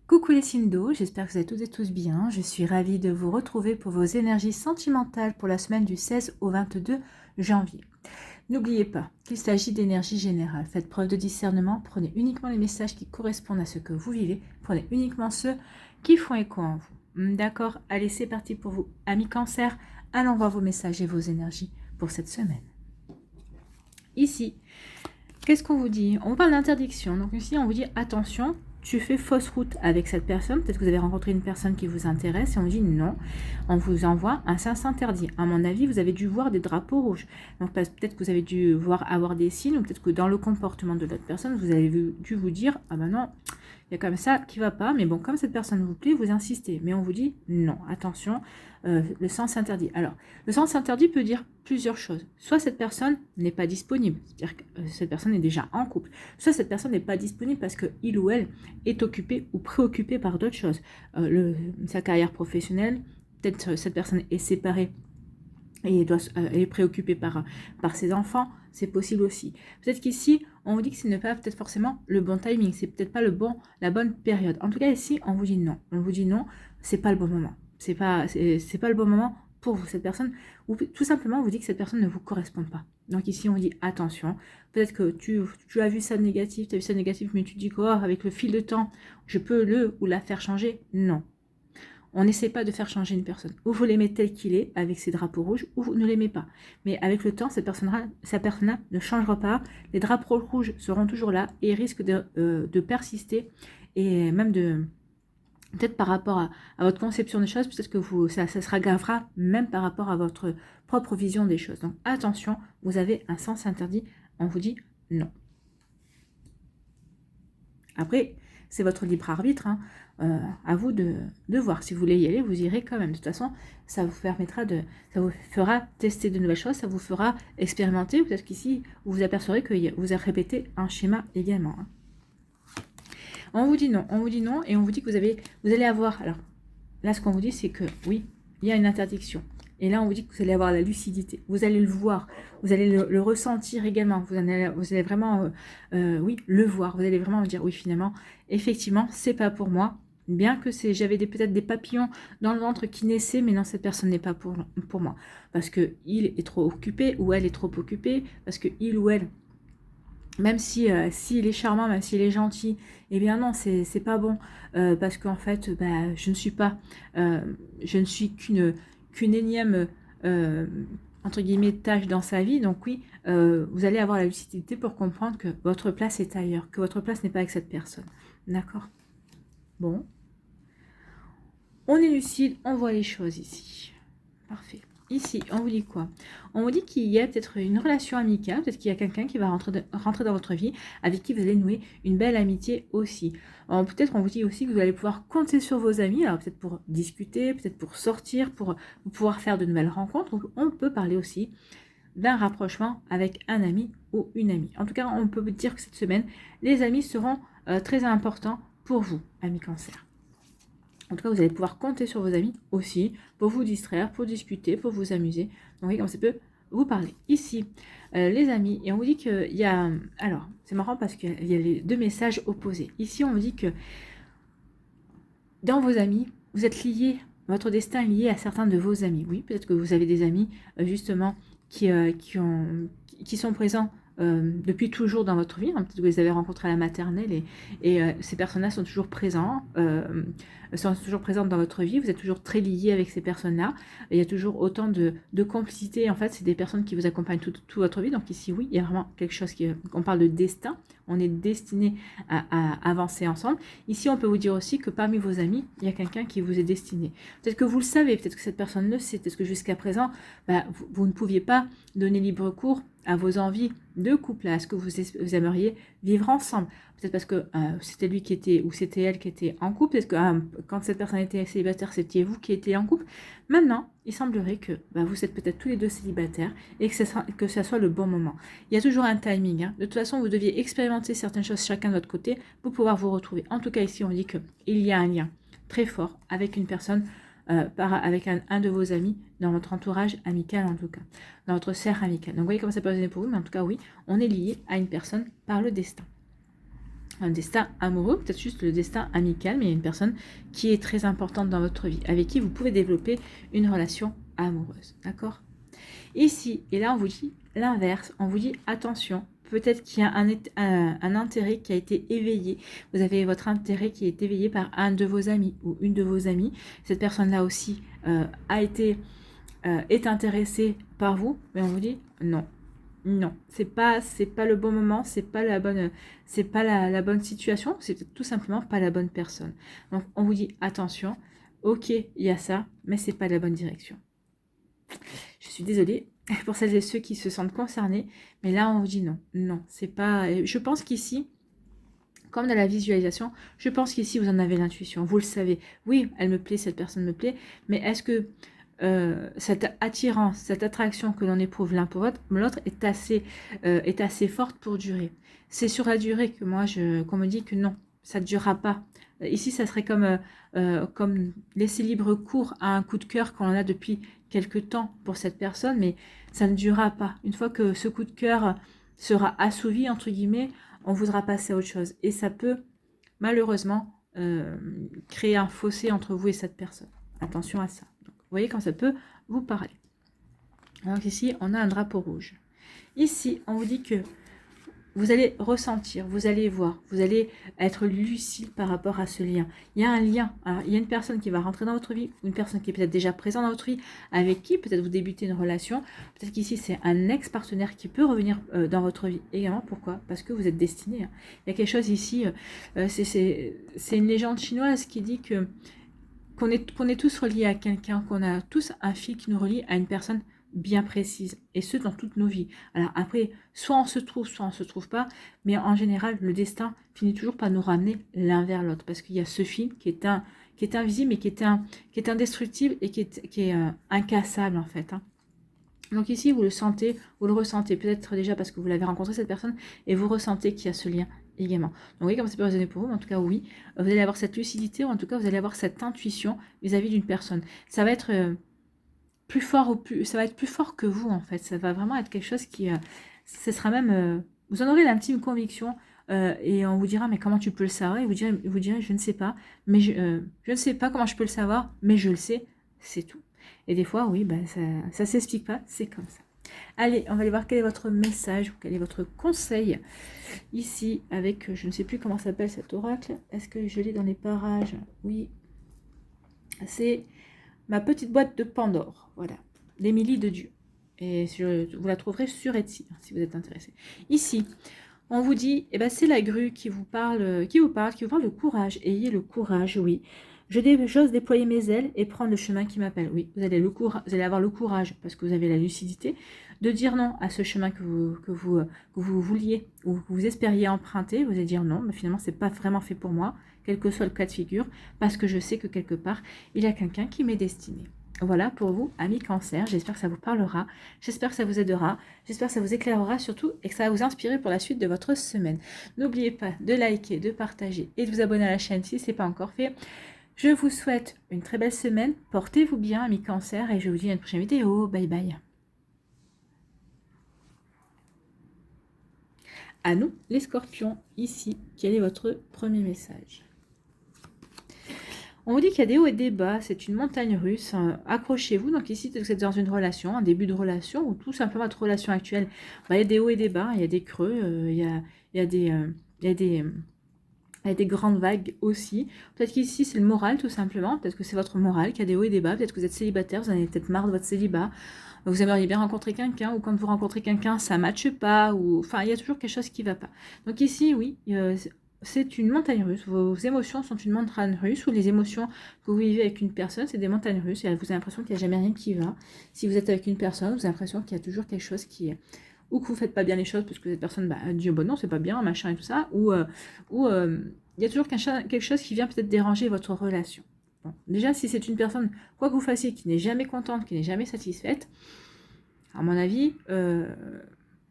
Coucou les signes d'eau, j'espère que vous êtes toutes et tous bien. Je suis ravie de vous retrouver pour vos énergies sentimentales pour la semaine du 16 au 22 janvier. N'oubliez pas qu'il s'agit d'énergie générale. Faites preuve de discernement, prenez uniquement les messages qui correspondent à ce que vous vivez, prenez uniquement ceux qui font écho en vous. D'accord? Allez, c'est parti pour vous, amis Cancer. Allons voir vos messages et vos énergies pour cette semaine. Ici, qu'est-ce qu'on vous dit? On parle d'interdiction. Donc ici, on vous dit attention, tu fais fausse route avec cette personne. Peut-être que vous avez rencontré une personne qui vous intéresse et on vous dit non. On vous envoie un sens interdit. À mon avis, vous avez dû voir des drapeaux rouges. Donc peut-être que vous avez dû avoir des signes ou peut-être que dans le comportement de l'autre personne, vous avez dû vous dire ah ben non, il y a comme ça qui va pas. Mais bon, comme cette personne vous plaît, vous insistez. Mais on vous dit non, attention, le sens interdit. Alors, le sens interdit peut dire plusieurs choses. Soit cette personne n'est pas disponible, c'est-à-dire que cette personne est déjà en couple. Soit cette personne n'est pas disponible parce que il ou elle est occupé ou préoccupé par d'autres choses. Sa carrière professionnelle, peut-être cette personne est séparée et elle est préoccupée par ses enfants, c'est possible aussi. Peut-être qu'ici, on vous dit que ce n'est pas peut-être forcément le bon timing, c'est peut-être pas la bonne période. En tout cas, ici, on vous dit non. On vous dit non, c'est pas le bon moment. C'est pas le bon moment pour vous, cette personne, ou tout simplement on vous dit que cette personne ne vous correspond pas. Donc ici, on vous dit attention. Peut-être que tu as vu ça négatif, mais tu dis quoi, avec le fil de temps, je peux le ou la faire changer. Non. On n'essaie pas de faire changer une personne. Ou vous l'aimez tel qu'il est, avec ses drapeaux rouges, ou vous ne l'aimez pas. Mais avec le temps, cette personne-là ne changera pas. Les drapeaux rouges seront toujours là et risquent de persister et même de... Peut-être par rapport à votre conception des choses, peut-être que ça se raggravera même par rapport à votre propre vision des choses. Donc attention, vous avez un sens interdit, on vous dit non. Après, c'est votre libre arbitre, hein. À vous de voir. Si vous voulez y aller, vous irez quand même. De toute façon, ça vous fera tester de nouvelles choses, ça vous fera expérimenter. Peut-être qu'ici, vous vous apercevrez que vous avez répété un schéma également, hein. On vous dit non, et on vous dit que vous allez avoir... Alors, là, ce qu'on vous dit, c'est que oui, il y a une interdiction. Et là, on vous dit que vous allez avoir la lucidité. Vous allez le voir, vous allez le ressentir également. Vous allez vraiment, oui, le voir. Vous allez vraiment vous dire, oui, finalement, effectivement, c'est pas pour moi. Bien que j'avais peut-être des papillons dans le ventre qui naissaient, mais non, cette personne n'est pas pour moi. Parce que il est trop occupé, ou elle est trop occupée, parce que il ou elle... Même si s'il est charmant, même s'il est gentil, eh bien non, c'est pas bon. Parce qu'en fait, je ne suis qu'une énième, entre guillemets, tâche dans sa vie. Donc oui, vous allez avoir la lucidité pour comprendre que votre place est ailleurs, que votre place n'est pas avec cette personne. D'accord? Bon. On est lucide, on voit les choses ici. Parfait. Ici, on vous dit quoi? On vous dit qu'il y a peut-être une relation amicale, peut-être qu'il y a quelqu'un qui va rentrer dans votre vie, avec qui vous allez nouer une belle amitié aussi. Peut-être on vous dit aussi que vous allez pouvoir compter sur vos amis, alors peut-être pour discuter, peut-être pour sortir, pour pouvoir faire de nouvelles rencontres. Donc, on peut parler aussi d'un rapprochement avec un ami ou une amie. En tout cas, on peut vous dire que cette semaine, les amis seront très importants pour vous, amis Cancer. En tout cas, vous allez pouvoir compter sur vos amis aussi pour vous distraire, pour discuter, pour vous amuser. Donc, vous voyez comme ça peut vous parler. Ici, les amis, et on vous dit qu'il y a... Alors, c'est marrant parce qu'il y a les deux messages opposés. Ici, on vous dit que dans vos amis, vous êtes liés, votre destin est lié à certains de vos amis. Oui, peut-être que vous avez des amis, justement, qui sont présents depuis toujours dans votre vie. Peut-être que vous les avez rencontrés à la maternelle et ces personnes-là sont toujours présentes dans votre vie. Vous êtes toujours très liés avec ces personnes-là. Il y a toujours autant de complicité. En fait, c'est des personnes qui vous accompagnent toute votre vie. Donc ici, oui, il y a vraiment quelque chose on parle de destin. On est destiné à avancer ensemble. Ici, on peut vous dire aussi que parmi vos amis, il y a quelqu'un qui vous est destiné. Peut-être que vous le savez, peut-être que cette personne le sait, peut-être que jusqu'à présent, vous ne pouviez pas donner libre cours à vos envies de couple, à ce que vous aimeriez vivre ensemble. Peut-être parce que c'était lui qui était, ou c'était elle qui était en couple. Peut-être que quand cette personne était célibataire, c'était vous qui étiez en couple. Maintenant, il semblerait que vous êtes peut-être tous les deux célibataires et que ça soit le bon moment. Il y a toujours un timing, hein. De toute façon, vous deviez expérimenter certaines choses chacun de votre côté pour pouvoir vous retrouver. En tout cas, ici, on dit qu'il y a un lien très fort avec une personne, avec un de vos amis, dans votre entourage amical en tout cas, dans votre cercle amical. Donc vous voyez comment ça peut résonner pour vous, mais en tout cas oui, on est lié à une personne par le destin. un destin amoureux, peut-être juste le destin amical, mais il y a une personne qui est très importante dans votre vie, avec qui vous pouvez développer une relation amoureuse, d'accord? Ici, et là on vous dit l'inverse, on vous dit attention, peut-être qu'il y a un intérêt qui a été éveillé, vous avez votre intérêt qui est éveillé par un de vos amis ou une de vos amies, cette personne-là aussi est intéressée par vous, mais on vous dit non. Non, c'est pas le bon moment, c'est pas la bonne situation, c'est tout simplement pas la bonne personne. Donc on vous dit attention, ok, il y a ça, mais c'est pas la bonne direction. Je suis désolée pour celles et ceux qui se sentent concernés, mais là on vous dit non, non, c'est pas. Je pense qu'ici, comme dans la visualisation, je pense qu'ici vous en avez l'intuition, vous le savez. Oui, elle me plaît, cette personne me plaît, mais est-ce que cette attirance, cette attraction que l'on éprouve l'un pour l'autre est assez forte pour durer. C'est sur la durée que moi, qu'on me dit que non, ça ne durera pas. Ici, ça serait comme laisser libre cours à un coup de cœur qu'on a depuis quelque temps pour cette personne, mais ça ne durera pas. Une fois que ce coup de cœur sera assouvi, entre guillemets, on voudra passer à autre chose. Et ça peut, malheureusement, créer un fossé entre vous et cette personne. Attention à ça. Vous voyez quand ça peut vous parler. Donc ici, on a un drapeau rouge. Ici, on vous dit que vous allez ressentir, vous allez voir, vous allez être lucide par rapport à ce lien. Il y a un lien. Alors, il y a une personne qui va rentrer dans votre vie, une personne qui est peut-être déjà présente dans votre vie, avec qui peut-être vous débutez une relation. Peut-être qu'ici, c'est un ex-partenaire qui peut revenir dans votre vie également. Pourquoi? Parce que vous êtes destiné. Il y a quelque chose ici, c'est une légende chinoise qui dit que qu'on est tous reliés à quelqu'un, qu'on a tous un fil qui nous relie à une personne bien précise, et ce dans toutes nos vies. Alors après, soit on se trouve, soit on se trouve pas, mais en général, le destin finit toujours par nous ramener l'un vers l'autre, parce qu'il y a ce fil qui est invisible, mais qui est indestructible et qui est incassable en fait. Hein. Donc ici, vous le sentez, vous le ressentez, peut-être déjà parce que vous l'avez rencontré cette personne, et vous ressentez qu'il y a ce lien également. Donc vous voyez comme ça peut résonner pour vous, mais en tout cas oui, vous allez avoir cette lucidité, ou en tout cas vous allez avoir cette intuition vis-à-vis d'une personne. Ça va être plus fort, ça va être plus fort que vous en fait, ça va vraiment être quelque chose qui, ce sera même, vous en aurez l'intime conviction, et on vous dira mais comment tu peux le savoir, et vous direz je ne sais pas, mais je ne sais pas comment je peux le savoir, mais je le sais, c'est tout. Et des fois oui, ben, ça s'explique pas, c'est comme ça. Allez, on va aller voir quel est votre message, ou quel est votre conseil ici avec, je ne sais plus comment s'appelle cet oracle. Est-ce que je l'ai dans les parages? Oui, c'est ma petite boîte de Pandore, voilà, l'Émilie de Dieu. Et vous la trouverez sur Etsy, si vous êtes intéressé. Ici, on vous dit, eh ben, c'est la grue qui vous parle de courage. Ayez le courage, oui. J'ose déployer mes ailes et prendre le chemin qui m'appelle. Oui, vous allez avoir le courage, parce que vous avez la lucidité, de dire non à ce chemin que vous vouliez ou que vous espériez emprunter. Vous allez dire non, mais finalement, c'est pas vraiment fait pour moi, quel que soit le cas de figure, parce que je sais que quelque part, il y a quelqu'un qui m'est destiné. Voilà pour vous, amis cancer, j'espère que ça vous parlera, j'espère que ça vous aidera, j'espère que ça vous éclairera surtout et que ça va vous inspirer pour la suite de votre semaine. N'oubliez pas de liker, de partager et de vous abonner à la chaîne si ce n'est pas encore fait. Je vous souhaite une très belle semaine, portez-vous bien amis cancer et je vous dis à une prochaine vidéo, bye bye. À nous les scorpions, ici, quel est votre premier message ? On vous dit qu'il y a des hauts et des bas, c'est une montagne russe, accrochez-vous. Donc ici, vous êtes dans une relation, un début de relation, ou tout simplement votre relation actuelle. Il y a des hauts et des bas, il y a des creux, il y a des grandes vagues aussi. Peut-être qu'ici, c'est le moral, tout simplement. Peut-être que c'est votre moral qui a des hauts et des bas. Peut-être que vous êtes célibataire, vous en avez peut-être marre de votre célibat. Vous aimeriez bien rencontrer quelqu'un, ou quand vous rencontrez quelqu'un, ça ne matche pas, ou enfin, il y a toujours quelque chose qui ne va pas. Donc ici, oui, c'est une montagne russe. Vos émotions sont une montagne russe, ou les émotions que vous vivez avec une personne, c'est des montagnes russes, et vous avez l'impression qu'il n'y a jamais rien qui va. Si vous êtes avec une personne, vous avez l'impression qu'il y a toujours quelque chose qui est... ou que vous ne faites pas bien les choses, parce que cette personne dit, bon non, c'est pas bien, machin et tout ça, ou il y a toujours quelque chose qui vient peut-être déranger votre relation. Bon. Déjà, si c'est une personne, quoi que vous fassiez, qui n'est jamais contente, qui n'est jamais satisfaite, à mon avis,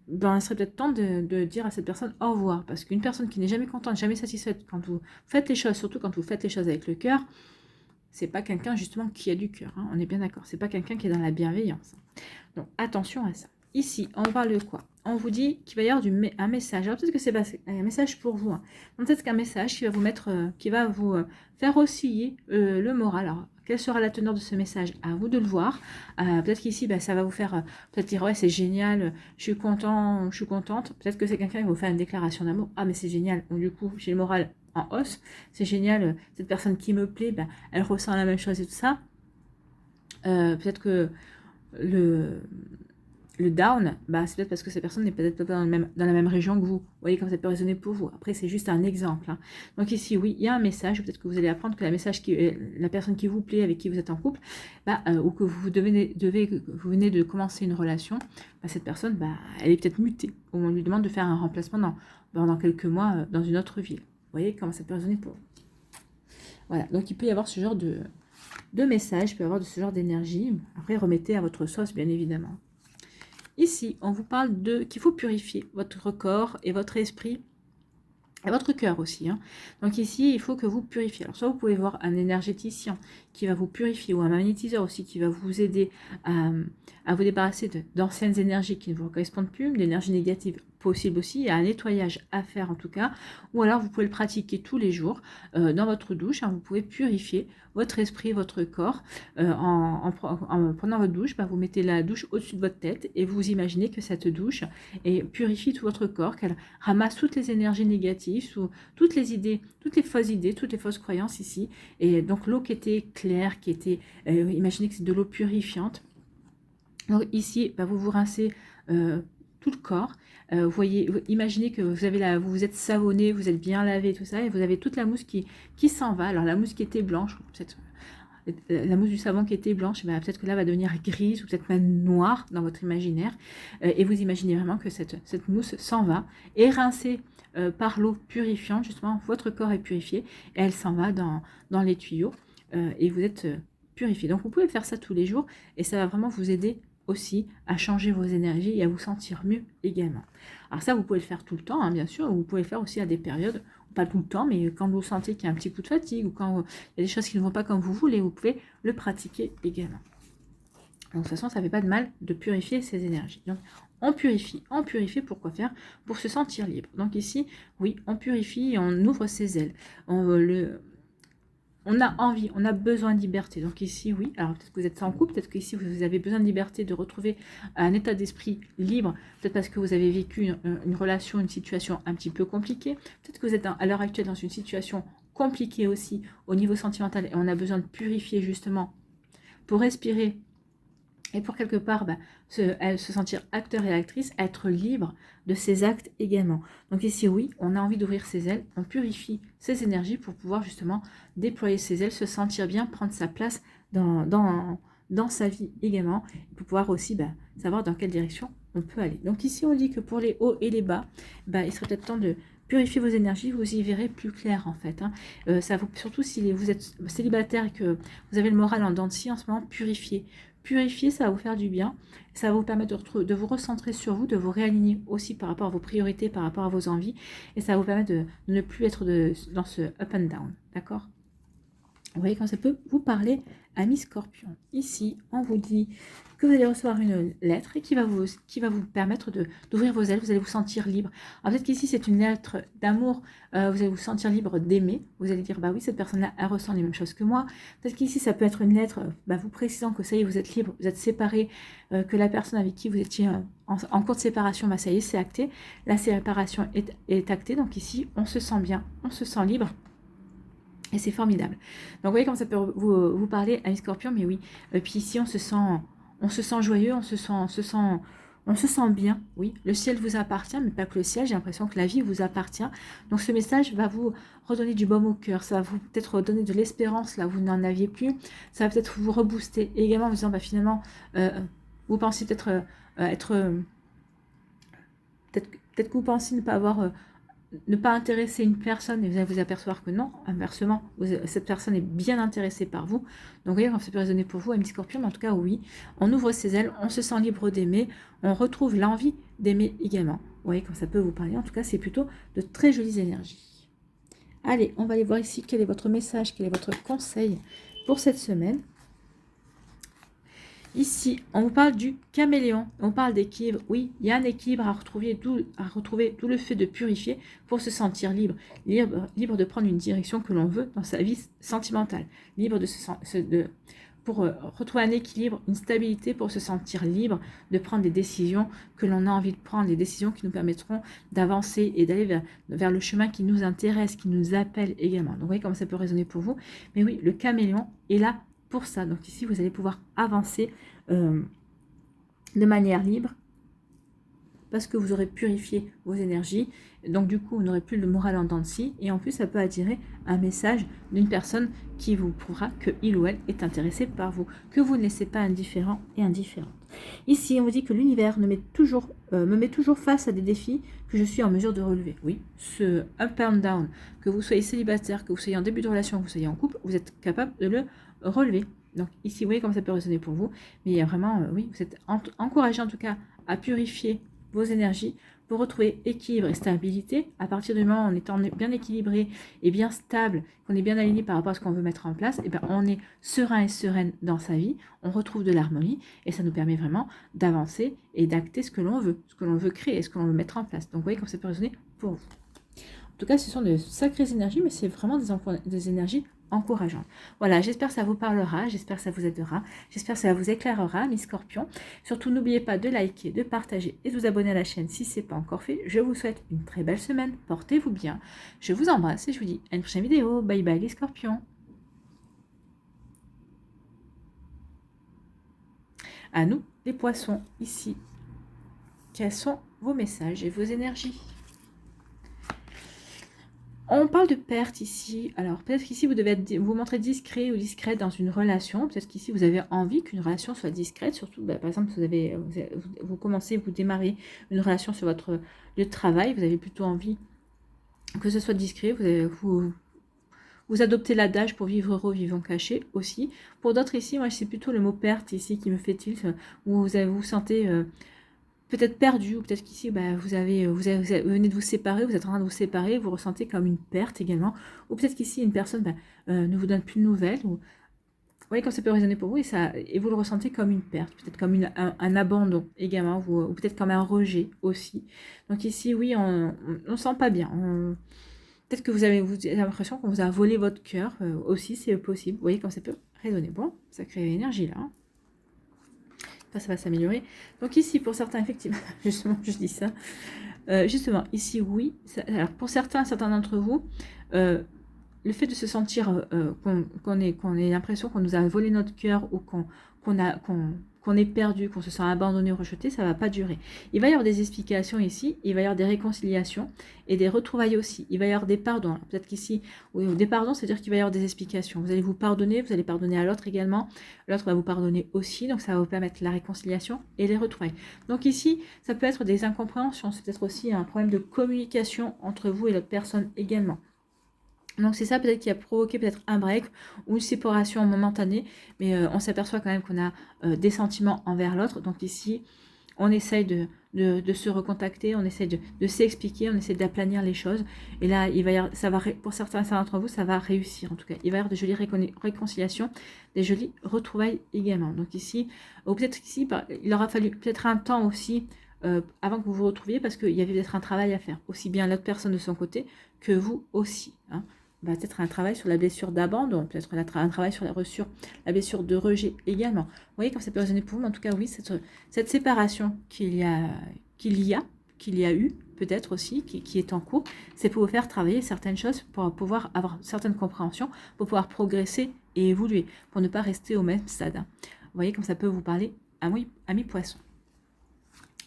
il serait peut-être temps de dire à cette personne au revoir. Parce qu'une personne qui n'est jamais contente, jamais satisfaite, quand vous faites les choses, surtout quand vous faites les choses avec le cœur, c'est pas quelqu'un justement qui a du cœur. Hein, on est bien d'accord. C'est pas quelqu'un qui est dans la bienveillance. Donc attention à ça. ici, on parle de quoi? On vous dit qu'il va y avoir un message. Alors peut-être que c'est un message pour vous. Hein. Peut-être qu'un message qui va vous mettre, qui va vous faire osciller le moral. Alors, quelle sera la teneur de ce message? À vous de le voir. Peut-être qu'ici, ça va vous faire peut-être dire ouais c'est génial, je suis content, je suis contente. Peut-être que c'est quelqu'un qui va vous faire une déclaration d'amour. Ah mais c'est génial. Donc du coup, j'ai le moral en hausse. C'est génial. Cette personne qui me plaît, elle ressent la même chose et tout ça. Peut-être que le down, c'est peut-être parce que cette personne n'est peut-être pas dans la même région que vous. Vous voyez comme ça peut résonner pour vous. Après, c'est juste un exemple. Hein. Donc ici, oui, il y a un message. Peut-être que vous allez apprendre que la personne qui vous plaît, avec qui vous êtes en couple, ou que vous venez de commencer une relation, cette personne, elle est peut-être mutée. Ou on lui demande de faire un remplacement dans quelques mois dans une autre ville. Vous voyez comment ça peut résonner pour vous. Voilà, donc il peut y avoir ce genre de message, il peut y avoir ce genre d'énergie. Après, remettez à votre sauce, bien évidemment. Ici, on vous parle qu'il faut purifier votre corps et votre esprit et votre cœur aussi. Hein. Donc ici, il faut que vous purifiez. Alors soit vous pouvez voir un énergéticien qui va vous purifier ou un magnétiseur aussi qui va vous aider à vous débarrasser d'anciennes énergies qui ne vous correspondent plus, d'énergie négative possible aussi, il y a un nettoyage à faire en tout cas, ou alors vous pouvez le pratiquer tous les jours dans votre douche, hein, vous pouvez purifier votre esprit, votre corps, en prenant votre douche, vous mettez la douche au-dessus de votre tête et vous imaginez que cette douche purifie tout votre corps, qu'elle ramasse toutes les énergies négatives, toutes les idées, toutes les fausses croyances ici, et donc l'eau qui était claire, qui était, imaginez que c'est de l'eau purifiante. Donc ici, vous vous rincez tout le corps. Imaginez que vous vous êtes savonné, vous êtes bien lavé, tout ça, et vous avez toute la mousse qui s'en va. Alors la mousse qui était blanche, peut-être la mousse du savon qui était blanche, peut-être que là va devenir grise ou peut-être même noire dans votre imaginaire. Et vous imaginez vraiment que cette mousse s'en va, est rincée par l'eau purifiante, justement, votre corps est purifié, et elle s'en va dans les tuyaux, et vous êtes purifié. Donc vous pouvez faire ça tous les jours, et ça va vraiment vous aider aussi à changer vos énergies et à vous sentir mieux également. Alors ça, vous pouvez le faire tout le temps, hein, bien sûr, ou vous pouvez le faire aussi à des périodes, pas tout le temps, mais quand vous sentez qu'il y a un petit coup de fatigue ou quand il y a des choses qui ne vont pas comme vous voulez, vous pouvez le pratiquer également. Donc de toute façon, ça ne fait pas de mal de purifier ces énergies. Donc on purifie, pourquoi faire? Pour se sentir libre. Donc ici, oui, on purifie et on ouvre ses ailes. On a envie, on a besoin de liberté. Donc ici, oui, alors peut-être que vous êtes sans couple, peut-être qu'ici vous avez besoin de liberté, de retrouver un état d'esprit libre, peut-être parce que vous avez vécu une relation, une situation un petit peu compliquée, peut-être que vous êtes à l'heure actuelle dans une situation compliquée aussi au niveau sentimental et on a besoin de purifier justement pour respirer et pour quelque part se sentir acteur et actrice, être libre de ses actes également. Donc ici, oui, on a envie d'ouvrir ses ailes, on purifie ses énergies pour pouvoir justement déployer ses ailes, se sentir bien, prendre sa place dans sa vie également, pour pouvoir aussi savoir dans quelle direction on peut aller. Donc ici, on dit que pour les hauts et les bas, il serait peut-être temps de purifier vos énergies, vous y verrez plus clair en fait. Hein. Surtout si vous êtes célibataire et que vous avez le moral en dents de scie en ce moment, purifiez. Purifier, ça va vous faire du bien, ça va vous permettre de vous recentrer sur vous, de vous réaligner aussi par rapport à vos priorités, par rapport à vos envies, et ça va vous permettre de ne plus être dans ce up and down, d'accord? Vous voyez quand ça peut vous parler, amis Scorpion. Ici, on vous dit que vous allez recevoir une lettre et qui va vous permettre d'ouvrir vos ailes, vous allez vous sentir libre. Alors peut-être qu'ici, c'est une lettre d'amour, vous allez vous sentir libre d'aimer, vous allez dire, oui, cette personne-là, elle ressent les mêmes choses que moi. Peut-être qu'ici, ça peut être une lettre vous précisant que ça y est, vous êtes libre, vous êtes séparés, que la personne avec qui vous étiez en cours de séparation, ça y est, c'est acté. La séparation est actée, donc ici, on se sent bien, on se sent libre. Et c'est formidable. Donc vous voyez comment ça peut vous parler, amis Scorpion, mais oui. Puis ici, on se sent joyeux, on se sent bien, oui. Le ciel vous appartient, mais pas que le ciel, j'ai l'impression que la vie vous appartient. Donc ce message va vous redonner du baume au cœur, ça va vous peut-être redonner de l'espérance là où vous n'en aviez plus. Ça va peut-être vous rebooster. Et également en vous disant, finalement, vous pensez peut-être peut-être que vous pensez ne pas avoir... ne pas intéresser une personne et vous allez vous apercevoir que non, inversement, cette personne est bien intéressée par vous. Donc vous voyez quand ça peut résonner pour vous, amis Scorpion, mais en tout cas oui, on ouvre ses ailes, on se sent libre d'aimer, on retrouve l'envie d'aimer également. Vous voyez quand ça peut vous parler, en tout cas c'est plutôt de très jolies énergies. Allez, on va aller voir ici quel est votre message, quel est votre conseil pour cette semaine. Ici, on vous parle du caméléon, on parle d'équilibre. Oui, il y a un équilibre à retrouver, d'où le fait de purifier pour se sentir libre. Libre de prendre une direction que l'on veut dans sa vie sentimentale. Libre pour retrouver un équilibre, une stabilité pour se sentir libre de prendre des décisions que l'on a envie de prendre, des décisions qui nous permettront d'avancer et d'aller vers le chemin qui nous intéresse, qui nous appelle également. Donc vous voyez comment ça peut résonner pour vous. Mais oui, le caméléon est là pour ça. Donc ici, vous allez pouvoir avancer de manière libre parce que vous aurez purifié vos énergies. Donc du coup, vous n'aurez plus le moral en dents de scie. Et en plus, ça peut attirer un message d'une personne qui vous prouvera que il ou elle est intéressé par vous, que vous ne laissez pas indifférent et indifférente. Ici, on vous dit que l'univers me met toujours face à des défis que je suis en mesure de relever. Oui, ce up and down, que vous soyez célibataire, que vous soyez en début de relation, que vous soyez en couple, vous êtes capable de le relever. Donc ici, vous voyez comment ça peut résonner pour vous. Mais il y a vraiment, oui, vous êtes encouragé en tout cas à purifier vos énergies pour retrouver équilibre et stabilité. À partir du moment où on est bien équilibré et bien stable, qu'on est bien aligné par rapport à ce qu'on veut mettre en place, et bien on est serein et sereine dans sa vie, on retrouve de l'harmonie et ça nous permet vraiment d'avancer et d'acter ce que l'on veut créer, ce que l'on veut mettre en place. Donc vous voyez comme ça peut résonner pour vous. En tout cas, ce sont de sacrées énergies, mais c'est vraiment des énergies encourageantes. Voilà, j'espère que ça vous parlera, j'espère que ça vous aidera, j'espère que ça vous éclairera, mes scorpions. Surtout, n'oubliez pas de liker, de partager et de vous abonner à la chaîne si ce n'est pas encore fait. Je vous souhaite une très belle semaine, portez-vous bien. Je vous embrasse et je vous dis à une prochaine vidéo. Bye bye les scorpions. À nous, les poissons, ici. Quels sont vos messages et vos énergies ? On parle de perte ici. Alors, peut-être qu'ici, vous devez vous montrer discret ou discrète dans une relation. Peut-être qu'ici, vous avez envie qu'une relation soit discrète. Surtout, par exemple, vous commencez, vous démarrez une relation sur votre lieu de travail. Vous avez plutôt envie que ce soit discret. Vous adoptez l'adage pour vivre heureux, vivons cachés aussi. Pour d'autres ici, moi, c'est plutôt le mot perte ici qui me fait tilt. Où vous sentez... peut-être perdu, ou peut-être qu'ici, vous venez de vous séparer, vous êtes en train de vous séparer, vous ressentez comme une perte également, ou peut-être qu'ici, une personne ne vous donne plus de nouvelles, ou vous voyez comme ça peut résonner pour vous, et vous le ressentez comme une perte, peut-être comme un abandon également, ou peut-être comme un rejet aussi. Donc ici, oui, on ne sent pas bien. Peut-être que vous avez l'impression qu'on vous a volé votre cœur aussi, c'est possible. Vous voyez comme ça peut résonner. Bon, ça crée l'énergie là. Ça va s'améliorer. Donc ici, pour certains, effectivement, justement, je dis ça. Justement, ici, oui. Alors, pour certains d'entre vous, le fait de se sentir qu'on ait l'impression qu'on nous a volé notre cœur ou qu'on est perdu, qu'on se sent abandonné ou rejeté, ça ne va pas durer. Il va y avoir des explications ici, il va y avoir des réconciliations et des retrouvailles aussi. Il va y avoir des pardons. Peut-être qu'ici, oui, des pardons, c'est-à-dire qu'il va y avoir des explications. Vous allez vous pardonner, vous allez pardonner à l'autre également. L'autre va vous pardonner aussi, donc ça va vous permettre la réconciliation et les retrouvailles. Donc ici, ça peut être des incompréhensions, c'est peut-être aussi un problème de communication entre vous et l'autre personne également. Donc c'est ça peut-être qui a provoqué peut-être un break ou une séparation momentanée, mais on s'aperçoit quand même qu'on a des sentiments envers l'autre. Donc ici, on essaye de se recontacter, on essaye de s'expliquer, on essaie d'aplanir les choses. Et là, pour certains d'entre vous, ça va réussir en tout cas. Il va y avoir de jolies réconciliations, des jolies retrouvailles également. Donc ici, ou peut-être ici, il aura fallu peut-être un temps aussi avant que vous vous retrouviez parce qu'il y avait peut-être un travail à faire, aussi bien l'autre personne de son côté que vous aussi. Hein. Peut-être un travail sur la blessure d'abandon, peut-être un travail sur la blessure de rejet également. Vous voyez comme ça peut résonner pour vous, mais en tout cas, oui, cette séparation qu'il y a eu, peut-être aussi, qui est en cours, c'est pour vous faire travailler certaines choses, pour pouvoir avoir certaines compréhensions, pour pouvoir progresser et évoluer, pour ne pas rester au même stade. Hein. Vous voyez comme ça peut vous parler, amis poissons.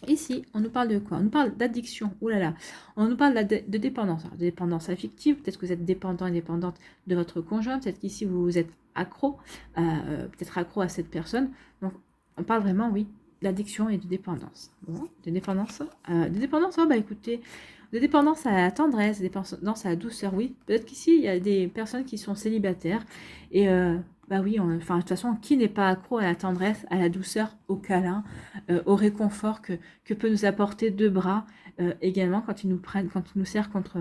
Ici, on nous parle de quoi? On nous parle d'addiction. Ouh là là. On nous parle de dépendance. Alors, de dépendance affective. Peut-être que vous êtes dépendant et dépendante de votre conjoint. Peut-être qu'ici, vous êtes accro. Peut-être accro à cette personne. Donc, on parle vraiment, oui, d'addiction et de dépendance. Bon, de dépendance. Écoutez, de dépendance à la tendresse, de dépendance à la douceur, oui. Peut-être qu'ici, il y a des personnes qui sont célibataires. Et oui, de toute façon, qui n'est pas accro à la tendresse, à la douceur, au câlin, au réconfort que peut nous apporter deux bras également quand ils nous prennent, quand ils nous serrent contre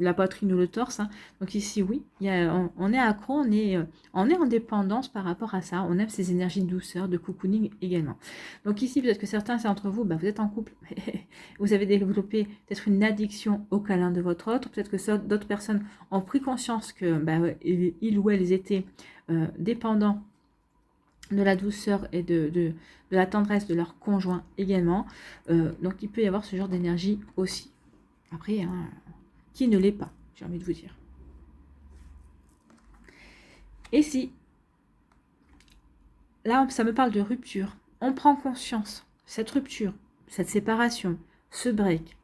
la poitrine ou le torse, hein. Donc ici, oui, on est accro, on est en dépendance par rapport à ça. On aime ces énergies de douceur, de cocooning également. Donc ici, peut-être que certains d'entre vous, vous êtes en couple, vous avez développé peut-être une addiction au câlin de votre autre. Peut-être que d'autres personnes ont pris conscience que ils ou elles étaient dépendants de la douceur et de la tendresse de leur conjoint également. Donc il peut y avoir ce genre d'énergie aussi. Après, hein, qui ne l'est pas, j'ai envie de vous dire. Et si, là, ça me parle de rupture, on prend conscience, cette rupture, cette séparation, ce break,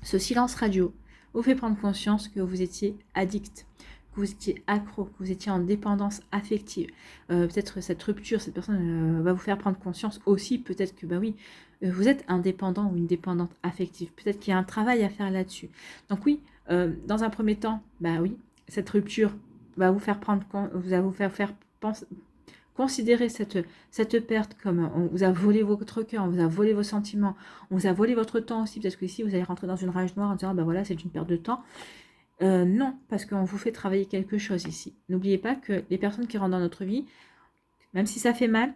ce silence radio, vous fait prendre conscience que vous étiez addict, que vous étiez accro, que vous étiez en dépendance affective. Peut-être cette rupture, cette personne va vous faire prendre conscience aussi, peut-être que, vous êtes indépendant ou une dépendante affective. Peut-être qu'il y a un travail à faire là-dessus. Donc oui, dans un premier temps, cette rupture va vous faire considérer cette perte comme on vous a volé votre cœur, on vous a volé vos sentiments, on vous a volé votre temps aussi. Peut-être que ici, vous allez rentrer dans une rage noire en disant, voilà, c'est une perte de temps. Non, parce qu'on vous fait travailler quelque chose ici. N'oubliez pas que les personnes qui rentrent dans notre vie, même si ça fait mal,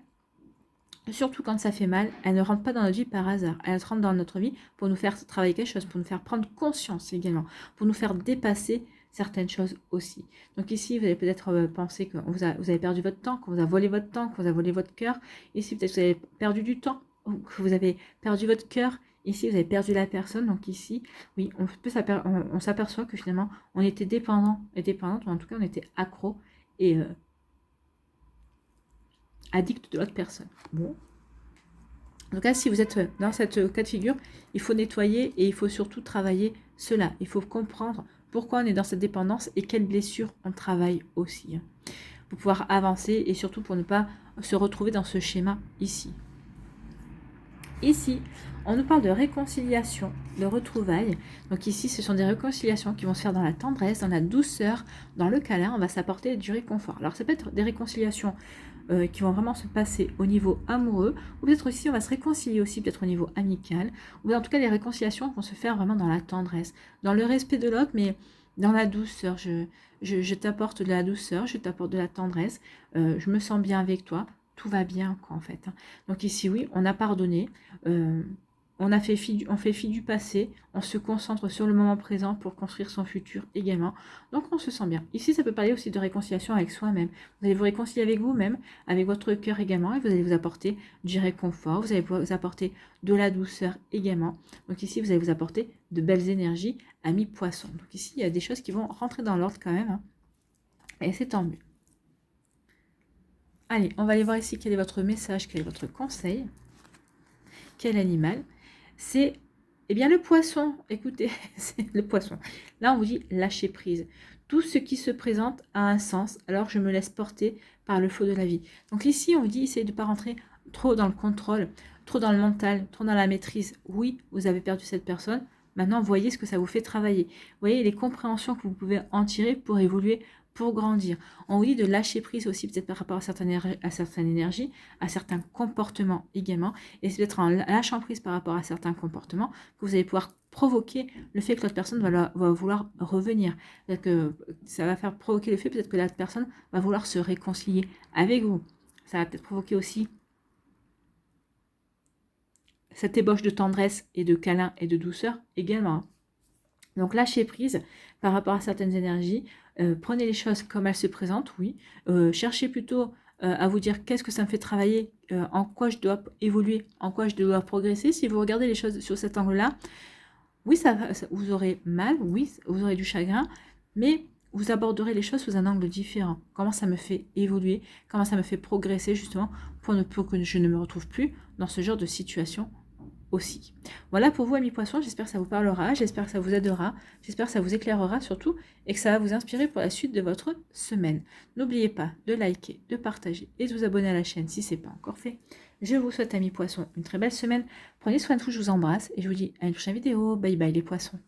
surtout quand ça fait mal, elles ne rentrent pas dans notre vie par hasard. Elles rentrent dans notre vie pour nous faire travailler quelque chose, pour nous faire prendre conscience également, pour nous faire dépasser certaines choses aussi. Donc ici, vous allez peut-être penser que vous avez perdu votre temps, qu'on vous a volé votre temps, qu'on vous a volé votre cœur. Ici, peut-être que vous avez perdu du temps, ou que vous avez perdu votre cœur. Ici, vous avez perdu la personne. Donc ici, oui, on s'aperçoit que finalement, on était dépendant et dépendante, ou en tout cas, on était accro et addict de l'autre personne. Bon. En tout cas, si vous êtes dans cette cas de figure, il faut nettoyer et il faut surtout travailler cela. Il faut comprendre pourquoi on est dans cette dépendance et quelles blessures on travaille aussi. Pour pouvoir avancer et surtout pour ne pas se retrouver dans ce schéma ici. Ici, on nous parle de réconciliation, de retrouvailles. Donc ici, ce sont des réconciliations qui vont se faire dans la tendresse, dans la douceur, dans le câlin. On va s'apporter du réconfort. Alors ça peut être des réconciliations qui vont vraiment se passer au niveau amoureux, ou peut-être aussi on va se réconcilier aussi peut-être au niveau amical, ou en tout cas les réconciliations vont se faire vraiment dans la tendresse, dans le respect de l'autre, mais dans la douceur. Je t'apporte de la douceur, je t'apporte de la tendresse, je me sens bien avec toi, tout va bien quoi en fait. Donc ici oui, on a pardonné, on fait fi du passé, on se concentre sur le moment présent pour construire son futur également. Donc on se sent bien. Ici, ça peut parler aussi de réconciliation avec soi-même. Vous allez vous réconcilier avec vous-même, avec votre cœur également, et vous allez vous apporter du réconfort, vous allez vous apporter de la douceur également. Donc ici, vous allez vous apporter de belles énergies, amis poissons. Donc ici, il y a des choses qui vont rentrer dans l'ordre quand même, hein. Et c'est tant mieux. Allez, on va aller voir ici quel est votre message, quel est votre conseil. Quel animal? C'est le poisson. Écoutez, c'est le poisson. Là, on vous dit lâcher prise. Tout ce qui se présente a un sens, alors je me laisse porter par le flot de la vie. Donc ici, on vous dit, essayez de ne pas rentrer trop dans le contrôle, trop dans le mental, trop dans la maîtrise. Oui, vous avez perdu cette personne. Maintenant, voyez ce que ça vous fait travailler. Voyez les compréhensions que vous pouvez en tirer pour évoluer, pour grandir. On vous dit de lâcher prise aussi peut-être par rapport à certaines énergies, à certains comportements également. Et c'est peut-être en lâchant prise par rapport à certains comportements que vous allez pouvoir provoquer le fait que l'autre personne va vouloir revenir. Que ça va faire provoquer le fait peut-être que l'autre personne va vouloir se réconcilier avec vous. Ça va peut-être provoquer aussi cette ébauche de tendresse et de câlin et de douceur également. Donc lâchez prise par rapport à certaines énergies. Prenez les choses comme elles se présentent, oui. Cherchez plutôt à vous dire qu'est-ce que ça me fait travailler, en quoi je dois évoluer, en quoi je dois progresser. Si vous regardez les choses sur cet angle-là, oui, vous aurez mal, oui, vous aurez du chagrin, mais vous aborderez les choses sous un angle différent. Comment ça me fait évoluer, comment ça me fait progresser justement pour que je ne me retrouve plus dans ce genre de situation aussi. Voilà pour vous, amis poissons, j'espère que ça vous parlera, j'espère que ça vous aidera, j'espère que ça vous éclairera surtout et que ça va vous inspirer pour la suite de votre semaine. N'oubliez pas de liker, de partager et de vous abonner à la chaîne si ce n'est pas encore fait. Je vous souhaite, amis poissons, une très belle semaine. Prenez soin de vous, je vous embrasse et je vous dis à une prochaine vidéo. Bye bye les poissons.